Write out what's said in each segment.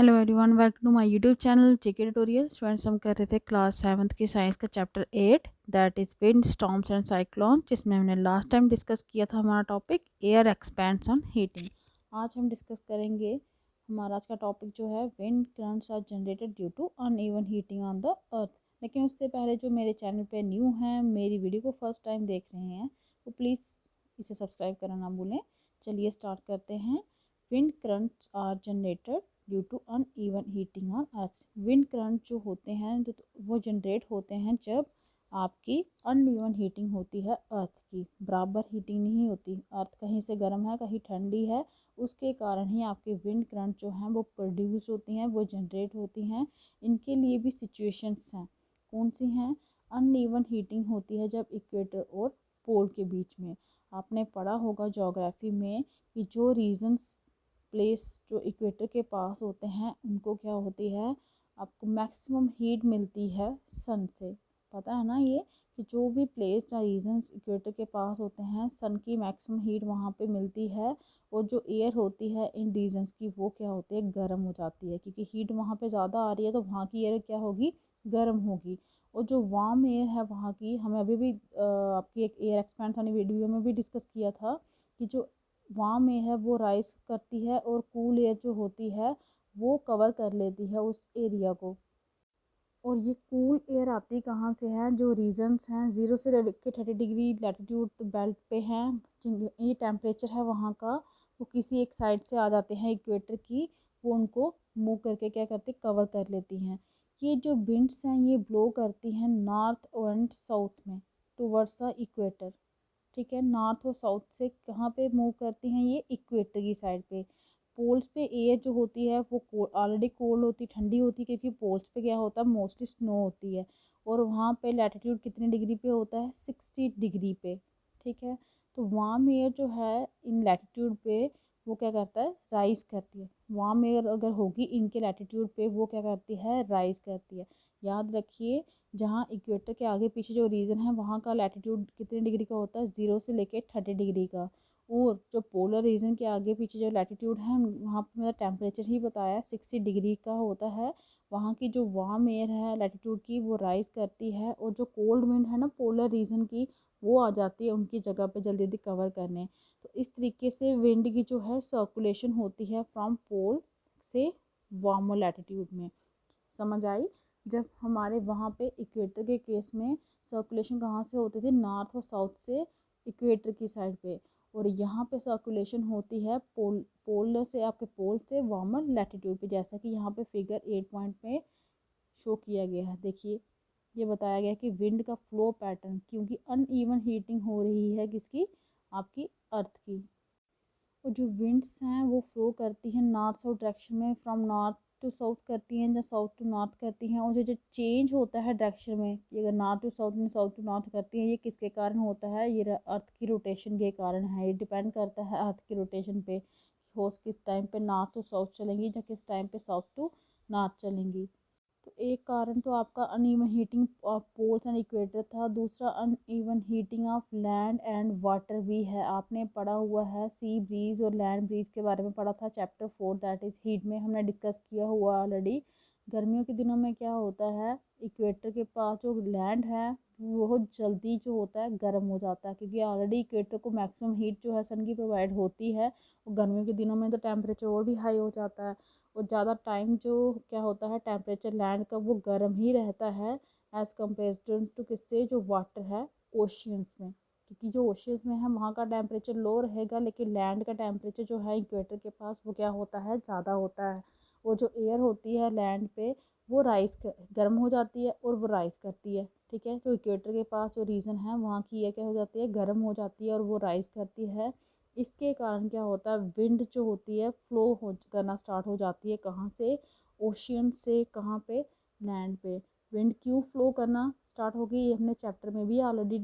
Hello everyone, welcome to my YouTube channel JK tutorial. Students, हम कर रहे थे क्लास 7th की साइंस का chapter 8 that is wind storms and cyclone, जिसमें हमने लास्ट टाइम डिस्कस किया था हमारा topic air expands on heating. आज हम डिस्कस करेंगे हमारा आज का टॉपिक जो है wind currents are generated due to uneven heating on the earth. लेकिन उससे पहले जो मेरे चैनल पर न्यू हैं, मेरी वीडियो को फर्स्ट टाइम देख रहे हैं, तो प्लीज़ इसे सब्सक्राइब करना ना भूलें। चलिए स्टार्ट करते हैं। Wind currents are generated due to uneven heating on earth. Wind current जो होते हैं वो जनरेट होते हैं जब आपकी अनइवन हीटिंग होती है। अर्थ की बराबर हीटिंग नहीं होती। अर्थ कहीं से गर्म है, कहीं ठंडी है, उसके कारण ही आपके विंड करंट जो हैं वो प्रोड्यूस होती हैं, वो जनरेट होती हैं। इनके लिए भी सिचुएशंस हैं। कौन सी हैं? अनइवन हीटिंग होती है जब इक्वेटर और पोल के बीच में। आपने पढ़ा होगा ज्योग्राफी में कि जो रीजन्स प्लेस जो इक्वेटर के पास होते हैं उनको क्या होती है, आपको मैक्सिमम हीट मिलती है सन से। पता है ना ये, कि जो भी प्लेस या रीजन्स इक्वेटर के पास होते हैं, सन की मैक्सिमम हीट वहाँ पे मिलती है। और जो एयर होती है इन रीजन्स की, वो क्या होती है, गर्म हो जाती है, क्योंकि हीट वहाँ पे ज़्यादा आ रही है तो वहाँ की एयर क्या होगी, गर्म होगी। और जो वार्म एयर है वहाँ की, हमें अभी भी आपकी एक एयर एक्सपेंड वाली वीडियो में भी डिस्कस किया था कि जो वार्म एयर है वो राइज करती है और कूल एयर जो होती है वो कवर कर लेती है उस एरिया को। और ये कूल एयर आती कहाँ से है? जो रीजन्स हैं 0 से लेकर 30 डिग्री लैटीट्यूड बेल्ट पे हैं, ये टेम्परेचर है वहाँ का, वो किसी एक साइड से आ जाते हैं इक्वेटर की, वो उनको मूव करके क्या करते, कवर कर लेती हैं। ये जो विंड्स हैं ये ब्लो करती हैं नॉर्थ एंड साउथ में टुवर्ड्स द इक्वेटर। ठीक है, नॉर्थ और साउथ से कहाँ पे मूव करती हैं, ये इक्वेटर की साइड पे। पोल्स पे एयर जो होती है वो ऑलरेडी कोल्ड होती, ठंडी होती, क्योंकि पोल्स पे क्या होता है, मोस्टली स्नो होती है। और वहाँ पे लैटीट्यूड कितने डिग्री पे होता है, 60 डिग्री पे। ठीक है, तो वार्म एयर जो है इन लैटीट्यूड पे वो क्या करता है, राइज करती है। वार्म एयर अगर होगी इनके लैटीट्यूड पे, वो क्या करती है, राइज करती है। याद रखिए, जहाँ इक्वेटर के आगे पीछे जो रीजन है वहाँ का लैटीट्यूड कितने डिग्री का होता है, 0 से लेके 30 डिग्री का। और जो पोलर रीजन के आगे पीछे जो लैटीट्यूड है वहाँ पर मेरा टेम्परेचर ही बताया 60 डिग्री का होता है। वहाँ की जो वार्म एयर है लैटीट्यूड की, वो राइज करती है, और जो कोल्ड विंड है ना पोलर रीजन की, वो आ जाती है उनकी जगह पे जल्दी जल्दी कवर करने। तो इस तरीके से विंड की जो है सर्कुलेशन होती है फ्रॉम पोल से वार्मर लैटीट्यूड में। समझ आई? जब हमारे वहाँ पे इक्वेटर के केस में सर्कुलेशन कहाँ से होती थी, नॉर्थ और साउथ से इक्वेटर की साइड पे। और यहाँ पे सर्कुलेशन होती है पोल से, आपके पोल से वार्मर लैटीट्यूड पे, जैसा कि यहाँ पे फिगर 8 पॉइंट में शो किया गया है। देखिए, ये बताया गया कि विंड का फ्लो पैटर्न, क्योंकि अनइवन हीटिंग हो रही है किसकी, आपकी अर्थ की। और जो विंड्स हैं वो फ्लो करती हैं नॉर्थ साउथ डायरेक्शन में, फ्रॉम नॉर्थ टू साउथ करती हैं या साउथ टू नॉर्थ करती हैं। और जो जो चेंज होता है डायरेक्शन में, ये अगर नॉर्थ टू साउथ में साउथ टू नॉर्थ करती हैं, ये किसके कारण होता है, ये अर्थ की रोटेशन के कारण है। ये डिपेंड करता है अर्थ की रोटेशन पे, होस किस टाइम पे नॉर्थ टू साउथ चलेंगी या किस टाइम पे साउथ टू नॉर्थ चलेंगी। तो एक कारण तो आपका uneven heating of poles and equator था, दूसरा uneven heating of land and water भी है। आपने पढ़ा हुआ है सी ब्रीज और लैंड ब्रीज के बारे में पढ़ा था, चैप्टर 4 दैट इज़ हीट में हमने डिस्कस किया हुआ ऑलरेडी। गर्मियों के दिनों में क्या होता है, इक्वेटर के पास जो लैंड है वो बहुत जल्दी जो होता है गर्म हो जाता है, क्योंकि ऑलरेडी इक्वेटर को मैक्सिमम हीट जो है सन की प्रोवाइड होती है। और गर्मियों के दिनों में तो टेम्परेचर और भी हाई हो जाता है, और ज़्यादा टाइम जो क्या होता है टेम्परेचर लैंड का वो गर्म ही रहता है एज़ कम्पेयर टू किससे, जो वाटर है ओशियंस में। क्योंकि जो ओशियंस में है वहाँ का टेम्परेचर लो रहेगा, लेकिन लैंड का टेम्परेचर जो है इक्वेटर के पास वो क्या होता है, ज़्यादा होता है। वो जो एयर होती है लैंड पे वो गर्म हो जाती है और वो राइस करती है। ठीक है, तो इक्वेटर के पास जो रीजन है वहाँ की एयर क्या हो जाती है, गर्म हो जाती है और वो राइस करती है। इसके कारण क्या होता है, विंड जो होती है फ्लो हो करना स्टार्ट हो जाती है, कहाँ से, ओशियन से, कहाँ पे, लैंड पे। विंड क्यों फ्लो करना स्टार्ट होगी, ये हमने चैप्टर में भी ऑलरेडी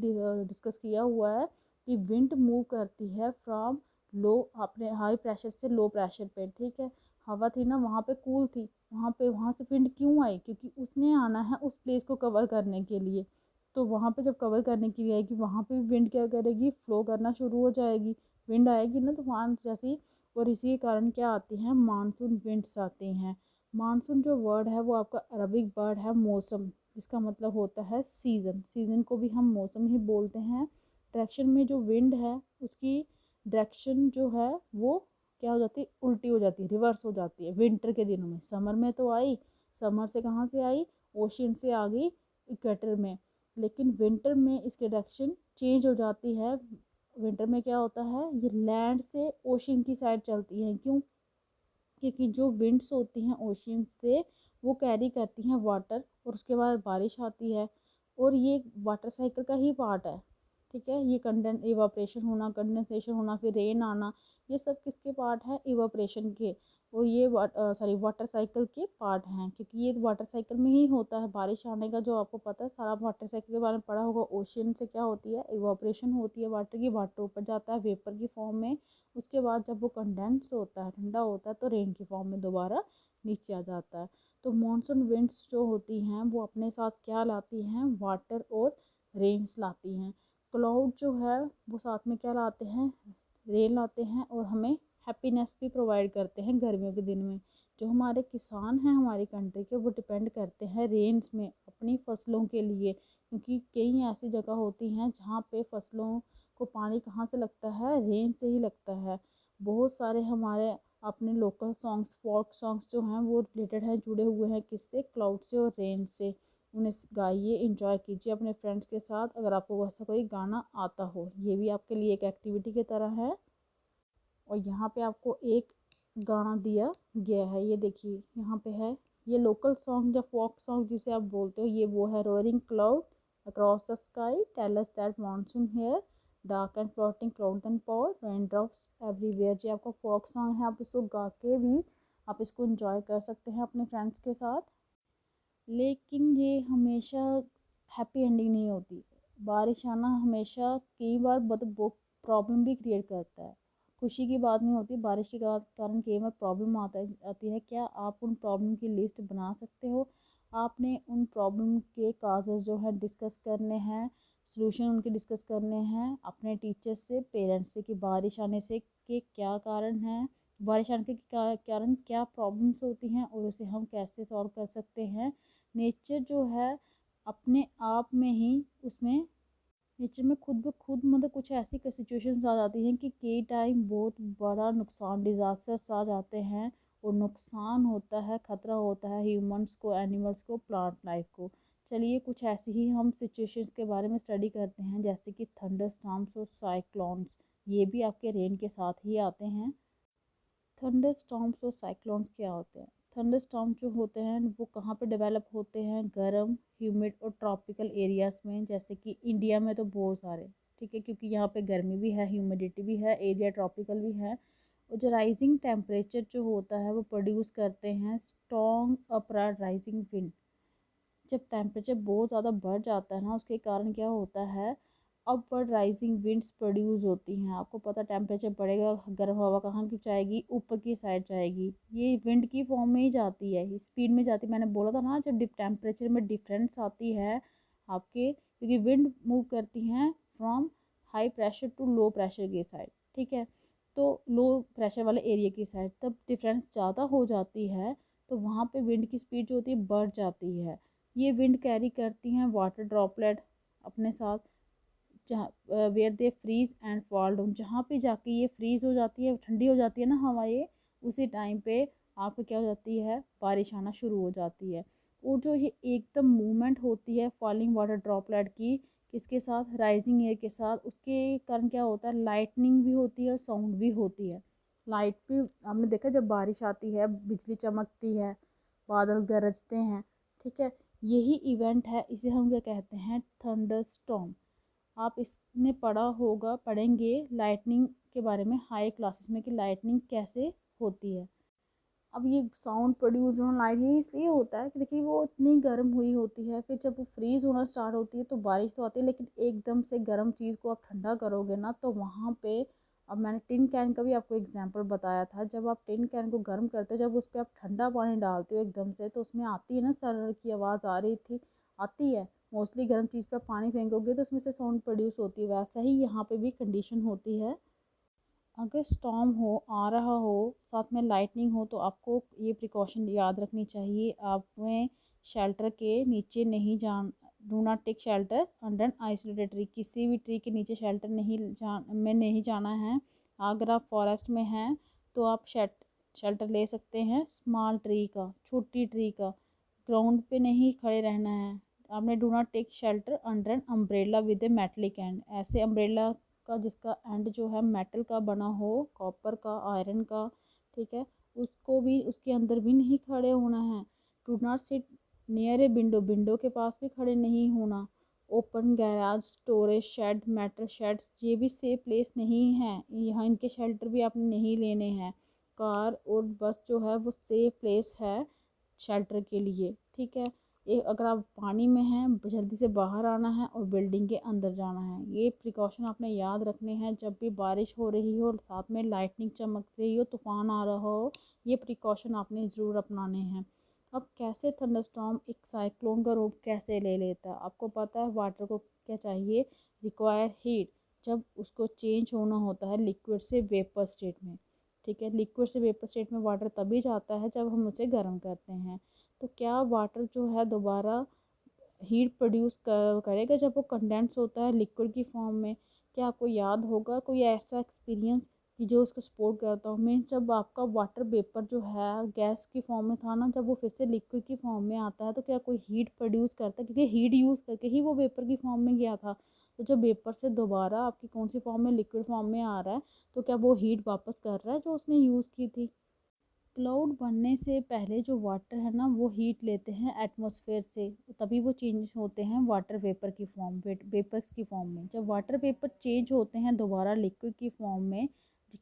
डिस्कस किया हुआ है कि विंड मूव करती है फ्रॉम लो, अपने हाई प्रेशर से लो प्रेशर पे। ठीक है, हवा थी ना वहाँ पे कूल थी, वहाँ से विंड क्यों आई, क्योंकि उसने आना है उस प्लेस को कवर करने के लिए। तो वहाँ पे जब कवर करने के लिए आएगी, वहाँ पे विंड क्या करेगी, फ्लो करना शुरू हो जाएगी। विंड आएगी ना तूफान जैसी। और इसी के कारण क्या आती हैं, मानसून विंड्स आती हैं। मानसून जो वर्ड है वो आपका अरबिक वर्ड है मौसम, जिसका मतलब होता है सीज़न। सीज़न को भी हम मौसम ही बोलते हैं। डायरेक्शन में जो विंड है उसकी डायरेक्शन जो है वो क्या हो जाती है, उल्टी हो जाती है, रिवर्स हो जाती है विंटर के दिनों में। समर में तो आई, समर से कहाँ से आई, ओशियन से आ गई इक्वेटर में, लेकिन विंटर में इसकी डायरेक्शन चेंज हो जाती है। विंटर में क्या होता है, ये लैंड से ओशियन की साइड चलती है। क्यों? क्योंकि जो विंड्स होती हैं ओशियन से वो कैरी करती हैं वाटर, और उसके बाद बारिश आती है, और ये वाटर साइकिल का ही पार्ट है। ठीक है, ये कंडें इवापोरेशन होना, कंडेंसेशन होना, फिर रेन आना, ये सब किसके पार्ट है, इवापोरेशन के। और ये वाटर साइकिल के पार्ट हैं, क्योंकि ये वाटर साइकिल में ही होता है बारिश आने का। जो आपको पता है, सारा वाटर साइकिल के बारे में पढ़ा होगा। ओशियन से क्या होती है, इवापोरेशन होती है वाटर की, वाटर ऊपर जाता है वेपर की फॉर्म में। उसके बाद जब वो कंडेंस होता है, ठंडा होता है, तो रेन की फॉर्म में दोबारा नीचे आ जाता है। तो मॉनसून विंड्स जो होती हैं वो अपने साथ क्या लाती हैं, वाटर और रेन्स लाती हैं। क्लाउड जो है वो साथ में क्या लाते हैं, रेन लाते हैं, और हमें हैप्पीनेस भी प्रोवाइड करते हैं गर्मियों के दिन में। जो हमारे किसान हैं हमारी कंट्री के, वो डिपेंड करते हैं रेन्स में अपनी फसलों के लिए, क्योंकि कई ऐसी जगह होती हैं जहाँ पे फसलों को पानी कहाँ से लगता है, रेन से ही लगता है। बहुत सारे हमारे अपने लोकल सॉन्ग्स, फोक सॉन्ग्स जो हैं वो रिलेटेड हैं, जुड़े हुए हैं किससे, क्लाउड से और रेन से। उन्हें गाइए, इंजॉय कीजिए अपने फ्रेंड्स के साथ, अगर आपको वैसा कोई गाना आता हो। ये भी आपके लिए एक एक्टिविटी की तरह है। और यहाँ पे आपको एक गाना दिया गया है, ये देखिए यहाँ पे है। ये लोकल सॉन्ग या फोक सॉन्ग जिसे आप बोलते हो, ये वो है, roaring cloud across the sky tell us that monsoon here, dark and floating cloud and pour, rain drops everywhere. ये आपका फोक सॉन्ग है, आप इसको गा के भी आप इसको इंजॉय कर सकते हैं अपने फ्रेंड्स के साथ। लेकिन ये हमेशा हैप्पी एंडिंग नहीं होती। बारिश आना हमेशा कई बार बहुत प्रॉब्लम भी क्रिएट करता है। खुशी की बात नहीं होती, बारिश के कारण कई बार प्रॉब्लम आती है। क्या आप उन प्रॉब्लम की लिस्ट बना सकते हो? आपने उन प्रॉब्लम के काजेज़ जो है डिस्कस करने हैं, सॉल्यूशन उनके डिस्कस करने हैं अपने टीचर्स से, पेरेंट्स से, कि बारिश आने से के क्या कारण हैं, बारिश आने के कारण क्या प्रॉब्लम्स होती हैं, और उसे हम कैसे सॉल्व कर सकते हैं। नेचर जो है अपने आप में ही उसमें, नेचर में खुद ब खुद मतलब कुछ ऐसी सिचुएशंस आ जाती हैं कि कई टाइम बहुत बड़ा नुकसान, डिज़ास्टर्स आ जाते हैं, और नुकसान होता है, ख़तरा होता है ह्यूमंस को, एनिमल्स को, प्लांट लाइफ को। चलिए कुछ ऐसी ही हम सिचुएशंस के बारे में स्टडी करते हैं, जैसे कि थंडर स्टॉर्म्स और साइक्लोन्स। ये भी आपके रेन के साथ ही आते हैं। थंडर स्टॉर्म्स और साइक्लोन्स क्या होते हैं? थंडर स्टॉर्म जो होते हैं वो कहाँ पे डेवलप होते हैं, गर्म, ह्यूमिड और ट्रॉपिकल एरियाज में, जैसे कि इंडिया में तो बहुत सारे। ठीक है, क्योंकि यहाँ पे गर्मी भी है, ह्यूमिडिटी भी है, एरिया ट्रॉपिकल भी है। और जो राइजिंग टेम्परेचर जो होता है वो प्रोड्यूस करते हैं स्ट्रॉन्ग अपराइट राइजिंग विंड। जब टेम्परेचर बहुत ज़्यादा बढ़ जाता है ना, उसके कारण क्या होता है, अपवर्ड राइजिंग विंड्स प्रोड्यूस होती हैं। आपको पता, टेम्परेचर बढ़ेगा, गर्म हवा कहाँ की जाएगी, ऊपर की साइड जाएगी। ये विंड की फॉर्म में ही जाती है, स्पीड में जाती है। मैंने बोला था ना, जब टेम्परेचर में डिफरेंस आती है आपके, क्योंकि विंड मूव करती हैं from high pressure to low pressure की साइड। ठीक है, तो लो प्रेशर वाले एरिया की साइड तब डिफरेंस ज़्यादा हो जाती है, तो वहाँ पे विंड की स्पीड जो होती है बढ़ जाती है। ये विंड कैरी करती हैं वाटर ड्रॉपलेट अपने साथ, जहाँ where they freeze and fall down, जहाँ पे जाके ये फ्रीज हो जाती है, ठंडी हो जाती है ना हवा, ये उसी टाइम पे आपको क्या हो जाती है, बारिश आना शुरू हो जाती है। और जो ये एकदम मूवमेंट होती है फॉलिंग वाटर ड्रॉपलेट की, किसके साथ, राइजिंग एयर के साथ, उसके कारण क्या होता है, लाइटनिंग भी होती है और साउंड भी होती है। लाइट भी आपने देखा, जब बारिश आती है बिजली चमकती है, बादल गरजते हैं। ठीक है, यही इवेंट है, इसे हम क्या कहते हैं, थंडर स्टॉर्म। आप इसने पढ़ा होगा, पढ़ेंगे लाइटनिंग के बारे में हाई क्लासेस में, कि लाइटनिंग कैसे होती है। अब ये साउंड प्रोड्यूस होना, लाइट, ये इसलिए होता है कि देखिए वो इतनी गर्म हुई होती है, फिर जब वो फ्रीज होना स्टार्ट होती है तो बारिश तो आती है, लेकिन एकदम से गर्म चीज़ को आप ठंडा करोगे ना, तो वहाँ पे, अब मैंने टिन कैन का भी आपको एग्जांपल बताया था, जब आप टिन कैन को गर्म करते हो, जब उस पर आप ठंडा पानी डालते हो एकदम से, तो उसमें आती है ना, सर की आवाज़ आ रही थी, आती है। मोस्टली गर्म चीज़ पर पानी फेंकोगे तो उसमें से साउंड प्रोड्यूस होती है, वैसा ही यहाँ पे भी कंडीशन होती है। अगर स्टॉर्म हो आ रहा हो, साथ में लाइटनिंग हो, तो आपको ये प्रिकॉशन याद रखनी चाहिए। आपने शेल्टर के नीचे नहीं जान do not take shelter under an isolated tree. किसी भी ट्री के नीचे शेल्टर नहीं जाना है। अगर आप फॉरेस्ट में हैं तो आप शेल्टर ले सकते हैं स्मॉल ट्री का, छोटी ट्री का। ग्राउंड पे नहीं खड़े रहना है। आपने do not take shelter under an umbrella with a metallic end. ऐसे अम्ब्रेला का जिसका एंड जो है मेटल का बना हो, कॉपर का, आयरन का, ठीक है, उसको भी, उसके अंदर भी नहीं खड़े होना है। Do not sit near a window, window के पास भी खड़े नहीं होना। Open garage, storage shed, metal sheds, ये भी सेफ प्लेस नहीं है। यहाँ इनके शेल्टर भी आपने नहीं लेने हैं। कार और बस जो है वो सेफ प्लेस है शेल्टर के लिए, ठीक है। अगर आप पानी में हैं, जल्दी से बाहर आना है और बिल्डिंग के अंदर जाना है। ये प्रिकॉशन आपने याद रखने हैं जब भी बारिश हो रही हो और साथ में लाइटनिंग चमक रही हो, तूफान आ रहा हो। ये प्रिकॉशन आपने ज़रूर अपनाने हैं। अब कैसे थंडरस्टॉर्म एक साइक्लोन का रूप कैसे ले लेता है, आपको पता है वाटर को क्या चाहिए, रिक्वायर हीट। जब उसको चेंज होना होता है लिक्विड से वेपर स्टेट में, ठीक है। लिक्विड से वेपर स्टेट में वाटर तभी जाता है जब हम उसे गर्म करते हैं। तो क्या वाटर जो है दोबारा हीट प्रोड्यूस करेगा जब वो कंडेंस होता है लिक्विड की फॉर्म में? क्या आपको याद होगा कोई ऐसा एक्सपीरियंस कि जो उसको सपोर्ट करता हो? मीन्स जब आपका वाटर वेपर जो है गैस की फॉर्म में था ना, जब वो फिर से लिक्विड की फॉर्म में आता है तो क्या कोई हीट प्रोड्यूस करता है? क्योंकि हीट यूज़ करके ही वो वेपर की फॉर्म में गया था। तो जब वेपर से दोबारा आपकी कौन सी फॉर्म में, लिक्विड फॉर्म में आ रहा है, तो क्या वो हीट वापस कर रहा है जो उसने यूज़ की थी? क्लाउड बनने से पहले जो वाटर है ना वो हीट लेते हैं एटमॉस्फेयर से, तभी वो चेंज होते हैं वाटर वेपर की फॉर्म, वेपर्स की फॉर्म में। जब वाटर वेपर चेंज होते हैं दोबारा लिक्विड की फॉर्म में,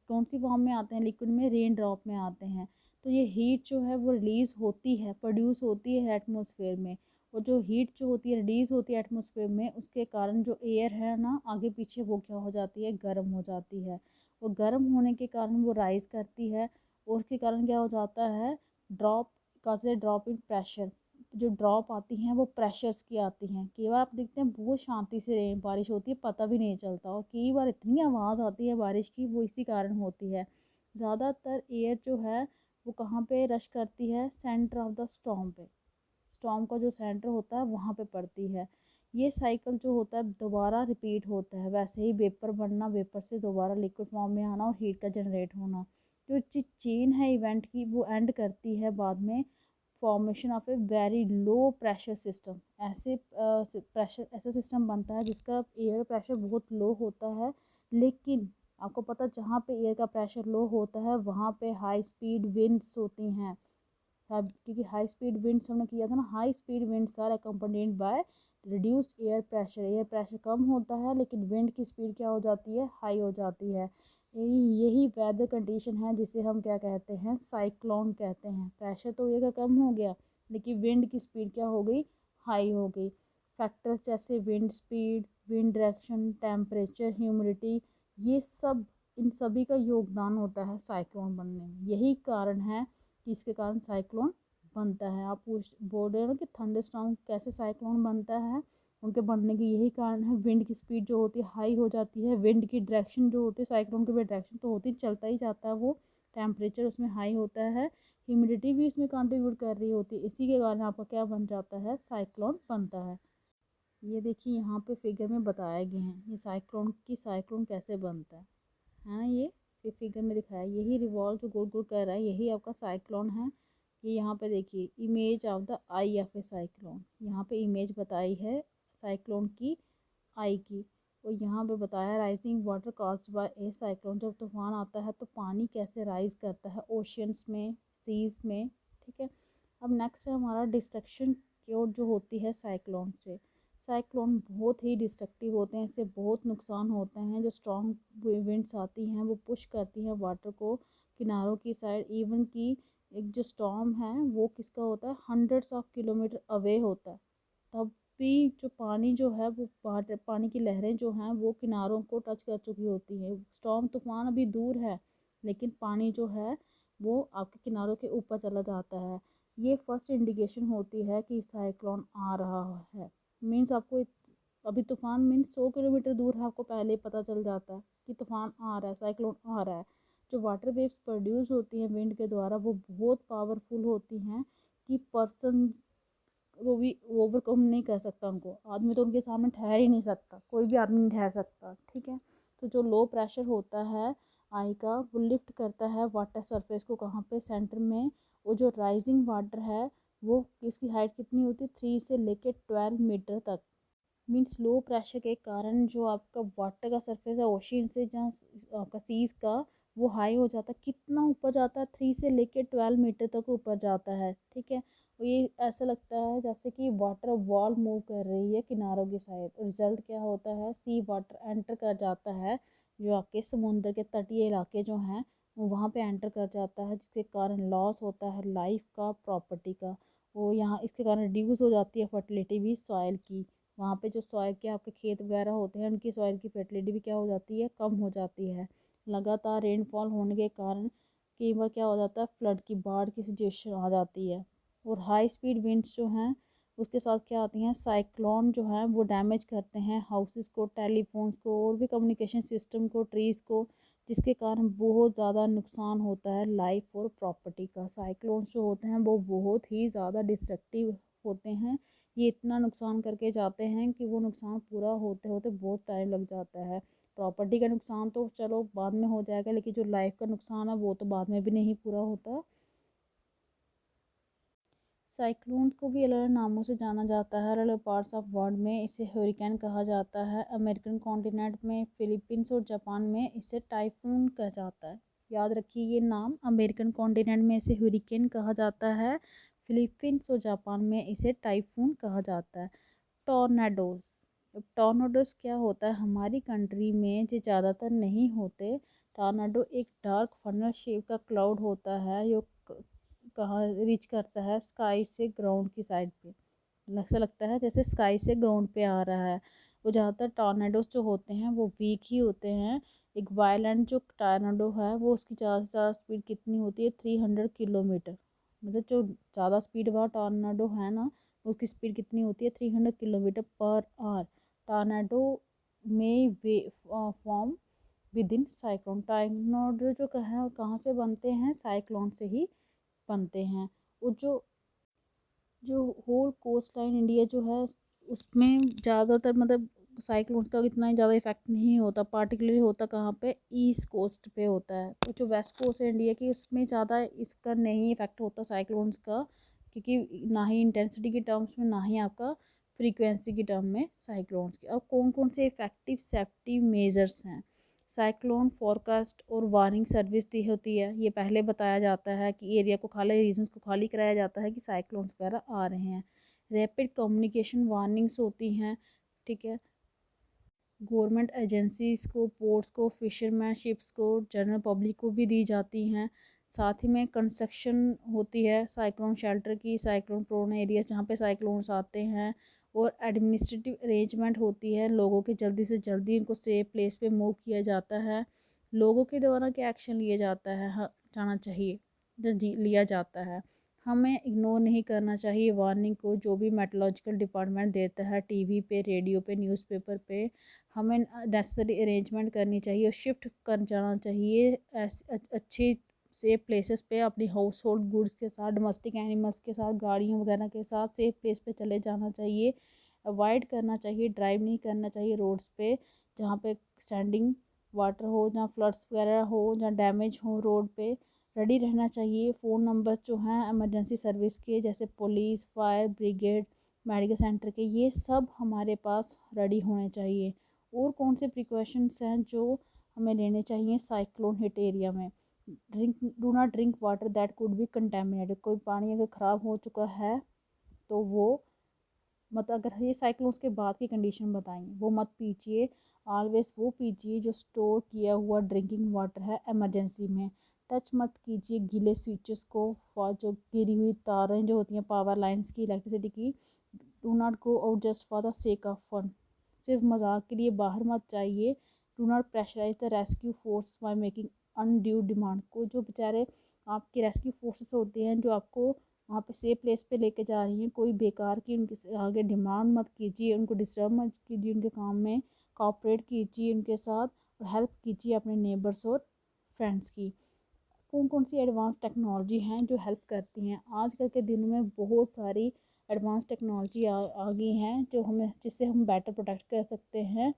कौन सी फॉर्म में आते हैं, लिक्विड में, रेन ड्रॉप में आते हैं, तो ये हीट जो है वो रिलीज़ होती है, प्रोड्यूस होती है एटमॉस्फेयर में। और जो हीट जो होती है रिलीज़ होती है एटमॉस्फेयर में, उसके कारण जो एयर है ना आगे पीछे वो क्या हो जाती है, गर्म हो जाती है। और गर्म होने के कारण वो राइज़ करती है। और उसके कारण क्या हो जाता है, ड्रॉप का से ड्रॉप इन प्रेशर, जो ड्रॉप आती हैं वो प्रेशर्स की आती हैं। कई बार आप देखते हैं बहुत शांति से बारिश होती है, पता भी नहीं चलता, और कई बार इतनी आवाज़ आती है बारिश की, वो इसी कारण होती है। ज़्यादातर एयर जो है वो कहाँ पे रश करती है, सेंटर ऑफ द स्टॉर्म पे। स्टॉर्म का जो सेंटर होता है वहाँ पे पड़ती है। ये साइकिल जो होता है दोबारा रिपीट होता है। वैसे ही वेपर बनना, वेपर से दोबारा लिक्विड फॉर्म में आना और हीट का जनरेट होना, जो चेन है इवेंट की, वो एंड करती है बाद में formation of a very low pressure system. ऐसे प्रेशर ऐसा सिस्टम बनता है जिसका एयर प्रेशर बहुत लो होता है। लेकिन आपको पता, जहाँ पे एयर का प्रेशर लो होता है वहाँ पे हाई स्पीड विंड्स होती हैं। क्योंकि हाई स्पीड विंड्स हमने किया था ना, high speed winds are accompanied by reduced air pressure. Air pressure कम होता है लेकिन विंड की स्पीड क्या हो जाती है, हाई हो जाती है। यही वेदर कंडीशन है जिसे हम क्या कहते हैं, साइक्लोन कहते हैं। प्रेशर तो एयर का कम हो गया लेकिन विंड की स्पीड क्या हो गई, हाई हो गई। फैक्टर्स जैसे wind speed, wind direction, temperature, humidity, ये सब, इन सभी का योगदान होता है साइक्लोन बनने में। यही कारण है कि इसके कारण साइक्लोन बनता है। आप बोल रहे हो ना कि थंडरस्टॉर्म कैसे साइक्लोन बनता है, उनके बनने के यही कारण है। विंड की स्पीड जो होती है हाई हो जाती है, विंड की डायरेक्शन जो होती है, साइक्लोन की भी डायरेक्शन तो होती, चलता ही जाता है वो, टेम्परेचर उसमें हाई होता है, ह्यूमिडिटी भी उसमें कंट्रीब्यूट कर रही होती है। इसी के कारण आपका क्या बन जाता है, साइक्लोन बनता है। ये देखिए यहाँ पे फिगर में बताया गया है ये साइक्लोन कैसे बनता है ना। ये फिगर में दिखाया, यही रिवॉल्व जो गोल गोल कर रहा है यही आपका साइक्लोन है। ये यहाँ पे देखिए image of the I of A cyclone, यहाँ पे इमेज बताई है साइक्लोन की आई की। और यहाँ पे बताया rising water caused by A cyclone, जब तूफान आता है तो पानी कैसे राइज करता है ओशियंस में, सीज में, ठीक है। अब नेक्स्ट है हमारा डिस्ट्रक्शन की जो होती है साइक्लोन से। साइक्लोन बहुत ही डिस्ट्रक्टिव होते हैं, इससे बहुत नुकसान होते हैं। जो स्ट्रॉन्ग विंड्स आती हैं वो पुश करती हैं वाटर को किनारों की साइड। इवन की एक जो स्टॉर्म है वो किसका होता है, हंड्रेड्स ऑफ किलोमीटर अवे होता है, तब भी जो पानी जो है वो पानी की लहरें जो हैं वो किनारों को टच कर चुकी होती हैं। स्टॉर्म तूफान अभी दूर है लेकिन पानी जो है वो आपके किनारों के ऊपर चला जाता है। ये फर्स्ट इंडिकेशन होती है कि साइक्लोन आ रहा है। मीन्स आपको अभी तूफान मीन्स 100 किलोमीटर दूर है, आपको पहले ही पता चल जाता है कि तूफान आ रहा है, साइक्लोन आ रहा है। जो वाटर वेव्स प्रोड्यूस होती हैं विंड के द्वारा वो बहुत पावरफुल होती हैं कि पर्सन वो भी ओवरकम नहीं कर सकता उनको। आदमी तो उनके सामने ठहर ही नहीं सकता, कोई भी आदमी नहीं ठहर सकता, ठीक है। तो जो लो प्रेशर होता है आई का वो लिफ्ट करता है वाटर सरफेस को, कहाँ पे, सेंटर में। वो जो राइजिंग वाटर है वो इसकी हाइट कितनी होती है, 3 से लेकर 12 मीटर तक। मीन्स लो प्रेशर के कारण जो आपका वाटर का सरफेस है ओशियन से, जहाँ आपका सीज का वो हाई हो जाता है, कितना ऊपर जाता है, 3 से लेकर 12 मीटर तक ऊपर जाता है, ठीक है। और ये ऐसा लगता है जैसे कि वाटर वॉल मूव कर रही है किनारों की साइड। रिजल्ट क्या होता है, सी वाटर एंटर कर जाता है, जो आपके समुद्र के तटीय इलाके जो हैं वहाँ पे एंटर कर जाता है, जिसके कारण लॉस होता है लाइफ का, प्रॉपर्टी का। वो यहाँ इसके कारण रिड्यूस हो जाती है फर्टिलिटी भी सॉइल की। वहाँ पे जो सॉइल के आपके खेत वगैरह होते हैं उनकी सॉइल की फर्टिलिटी भी क्या हो जाती है, कम हो जाती है। लगातार रेनफॉल होने के कारण कई बार क्या हो जाता है, फ्लड की, बाढ़ की सिचुएशन आ जाती है। और हाई स्पीड विंड्स जो हैं उसके साथ क्या आती हैं, साइक्लोन जो है वो डैमेज करते हैं हाउसेस को, टेलीफोन्स को और भी कम्युनिकेशन सिस्टम को, ट्रीज़ को, जिसके कारण बहुत ज़्यादा नुकसान होता है लाइफ और प्रॉपर्टी का। साइक्लोन्स जो होते हैं वो बहुत ही ज़्यादा डिस्ट्रक्टिव होते हैं। ये इतना नुकसान करके जाते हैं कि वो नुकसान पूरा होते होते बहुत टाइम लग जाता है। प्रॉपर्टी का नुकसान तो चलो बाद में हो जाएगा, लेकिन जो लाइफ का नुकसान है वो तो बाद में भी नहीं पूरा होता। साइक्लोन को भी अलग अलग नामों से जाना जाता है, अलग अलग पार्ट्स ऑफ वर्ल्ड में इसे हरिकेन कहा जाता है। अमेरिकन कॉन्टिनेंट में, फिलीपींस और जापान में इसे टाइफून कहा जाता है। याद रखिए ये नाम, अमेरिकन कॉन्टिनेंट में इसे हरिकेन कहा जाता है, फिलीपींस और जापान में इसे टाइफून कहा जाता है। टॉर्नेडोज, टॉर्नेडोज क्या होता है, हमारी कंट्री में जो ज़्यादातर नहीं होते। टॉर्नेडो एक डार्क फनल शेप का क्लाउड होता है जो कहाँ रीच करता है, स्काई से ग्राउंड की साइड पे। ऐसा लगता है जैसे स्काई से ग्राउंड पे आ रहा है। वो ज़्यादातर टॉर्नेडोज जो होते हैं वो वीक ही होते हैं। एक वायलेंट जो टॉर्नेडो है वो उसकी ज़्यादा से ज़्यादा स्पीड कितनी होती है, 300 किलोमीटर। मतलब जो ज़्यादा स्पीड वाला टॉर्नेडो है ना उसकी स्पीड कितनी होती है, 300 किलोमीटर पर आवर। टॉर्नेडो में वे form within cyclone. Tornado जो कहाँ से बनते हैं, साइक्लोन से ही बनते हैं। और जो होल कोस्ट लाइन इंडिया जो है उसमें ज़्यादातर मतलब साइक्लोन्स का इतना ज़्यादा इफेक्ट नहीं होता, पार्टिकुलरली होता कहाँ पे, ईस्ट कोस्ट पे होता है। तो जो वेस्ट कोस्ट है इंडिया की उसमें ज़्यादा इसका नहीं इफेक्ट होता साइक्लोन्स का, क्योंकि ना ही इंटेंसिटी के टर्म्स में ना ही आपका फ्रीक्वेंसी के टर्म में साइक्लोन्स के। अब कौन कौन से इफेक्टिव सेफ्टी मेजर्स हैं, साइक्लोन फोरकास्ट और वार्निंग सर्विस दी होती है। ये पहले बताया जाता है कि एरिया को खाली, रीजन्स को खाली कराया जाता है कि साइक्लोन्स वगैरह आ रहे हैं। रैपिड कम्युनिकेशन वार्निंग्स होती हैं, ठीक है। गवर्नमेंट एजेंसीज़ को, पोर्ट्स को, फिशरमैन शिप्स को, जनरल पब्लिक को भी दी जाती हैं। साथ ही में कंस्ट्रक्शन होती है साइक्लोन शेल्टर की, साइक्लोन प्रोन एरिया जहाँ पे साइक्लोन्स आते हैं। और एडमिनिस्ट्रेटिव अरेंजमेंट होती है, लोगों के जल्दी से जल्दी इनको सेफ प्लेस पे मूव किया जाता है। लोगों के द्वारा क्या एक्शन लिया जाता है, जाना चाहिए, लिया जाता है। हमें इग्नोर नहीं करना चाहिए वार्निंग को, जो भी मेट्रोलॉजिकल डिपार्टमेंट देता है, टीवी पे, रेडियो पे, न्यूज़पेपर पे। हमें नेसेसरी अरेंजमेंट करनी चाहिए और शिफ्ट कर जाना चाहिए अच्छे सेफ प्लेसेस पे, अपनी हाउस होल्ड गुड्स के साथ, डोमेस्टिक एनिमल्स के साथ, गाड़ियों वगैरह के साथ सेफ प्लेस पे चले जाना चाहिए। अवॉइड करना चाहिए, ड्राइव नहीं करना चाहिए रोड्स पे जहाँ पे स्टैंडिंग वाटर हो, जहाँ फ्लड्स वगैरह हो, जहाँ डैमेज हो रोड पे। रेडी रहना चाहिए। फ़ोन नंबर जो हैं एमरजेंसी सर्विस के, जैसे police, fire brigade, medical centre के, ये सब हमारे पास रेडी होने चाहिए। और कौन से प्रिकॉशंस हैं जो हमें लेने चाहिए साइक्लोन हिट एरिया में। Do not drink water that could be contaminated. कोई पानी अगर ख़राब हो चुका है तो वो मतलब, अगर ये साइक्लोन्स के बाद की कंडीशन बताएंगे, वो मत पीजिए। ऑलवेज वो पीजिए जो स्टोर किया हुआ ड्रिंकिंग वाटर है इमरजेंसी में। टच मत कीजिए गीले स्विचेस को, फॉर जो गिरी हुई तारें जो होती हैं पावर लाइंस की, इलेक्ट्रिसिटी की। Do not go out just for the sake of fun. सिर्फ मजाक के लिए बाहर मत जाइए। Do not pressurise the rescue force by making undue demand. को जो बेचारे आपके रेस्क्यू फोर्सेस होते हैं जो आपको वहाँ पे सेफ प्लेस पे लेके जा रही हैं। कोई बेकार की उनके आगे डिमांड मत कीजिए, उनको डिस्टर्ब मत कीजिए, उनके काम में कोऑपरेट कीजिए उनके साथ, और हेल्प कीजिए अपने नेबर्स और फ्रेंड्स की। कौन कौन सी एडवांस टेक्नोलॉजी हैं जो हेल्प करती हैं? आजकल के दिनों में बहुत सारी एडवांस टेक्नोलॉजी आ गई हैं जिससे हम बेटर प्रोटेक्ट कर सकते हैं।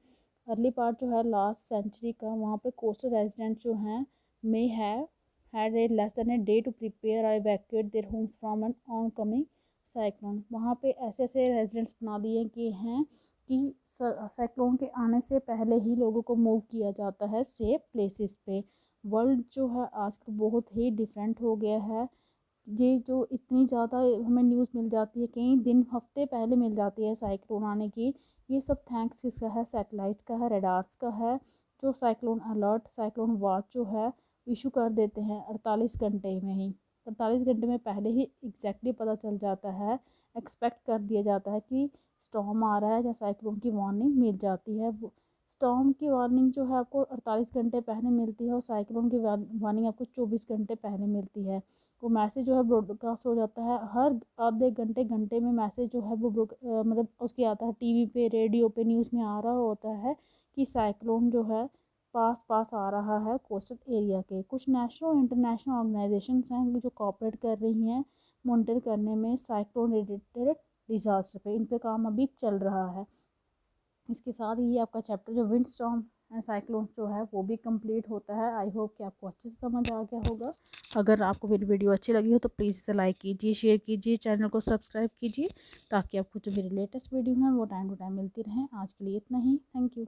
अर्ली पार्ट जो है लास्ट सेंचुरी का, वहाँ पे कोस्टल रेजिडेंट जो हैं may have had a less than a day to prepare or evacuate their homes from an oncoming cyclone। वहाँ पे ऐसे ऐसे रेजिडेंट्स बना दिए कि हैं कि साइक्लोन के आने से पहले ही लोगों को मूव किया जाता है सेफ प्लेसेस पे। वर्ल्ड जो है आजकल बहुत ही डिफरेंट हो गया है। ये जो इतनी ज़्यादा हमें न्यूज़ मिल जाती है, कई दिन हफ्ते पहले मिल जाती है साइक्लोन आने की, ये सब थैंक्स किसका है? सैटेलाइट का है, रडार्स का है, जो साइक्लोन अलर्ट, साइक्लोन वॉच जो है इशू कर देते हैं 48 घंटे में ही। 48 घंटे में पहले ही एग्जैक्टली पता चल जाता है, एक्सपेक्ट कर दिया जाता है कि स्टॉर्म आ रहा है या साइक्लोन की वार्निंग मिल जाती है। स्टॉर्म की वार्निंग जो है आपको 48 घंटे पहले मिलती है, और साइक्लोन की वार्निंग आपको 24 घंटे पहले मिलती है। वो मैसेज जो है ब्रॉडकास्ट हो जाता है हर आधे घंटे घंटे में। मैसेज जो है वो मतलब उसके आता है टीवी पे, रेडियो पे, न्यूज़ में आ रहा होता है कि साइक्लोन जो है पास पास आ रहा है कोस्टल एरिया के। कुछ नेशनल और इंटरनेशनल ऑर्गेनाइजेशंस हैं जो कोऑपरेट कर रही हैं मॉनिटर करने में साइक्लोन रिलेटेड डिज़ास्टर पे। इन पे काम अभी चल रहा है। इसके साथ ही आपका चैप्टर जो विंड स्टॉर्म एंड साइक्लोन जो है वो भी कंप्लीट होता है। आई होप कि आपको अच्छे से समझ आ गया होगा। अगर आपको मेरी वीडियो अच्छी लगी हो तो प्लीज़ इसे लाइक कीजिए, शेयर कीजिए, चैनल को सब्सक्राइब कीजिए, ताकि आपको जो मेरी लेटेस्ट वीडियो हैं वो टाइम टू टाइम मिलती रहें। आज के लिए इतना ही। Thank you.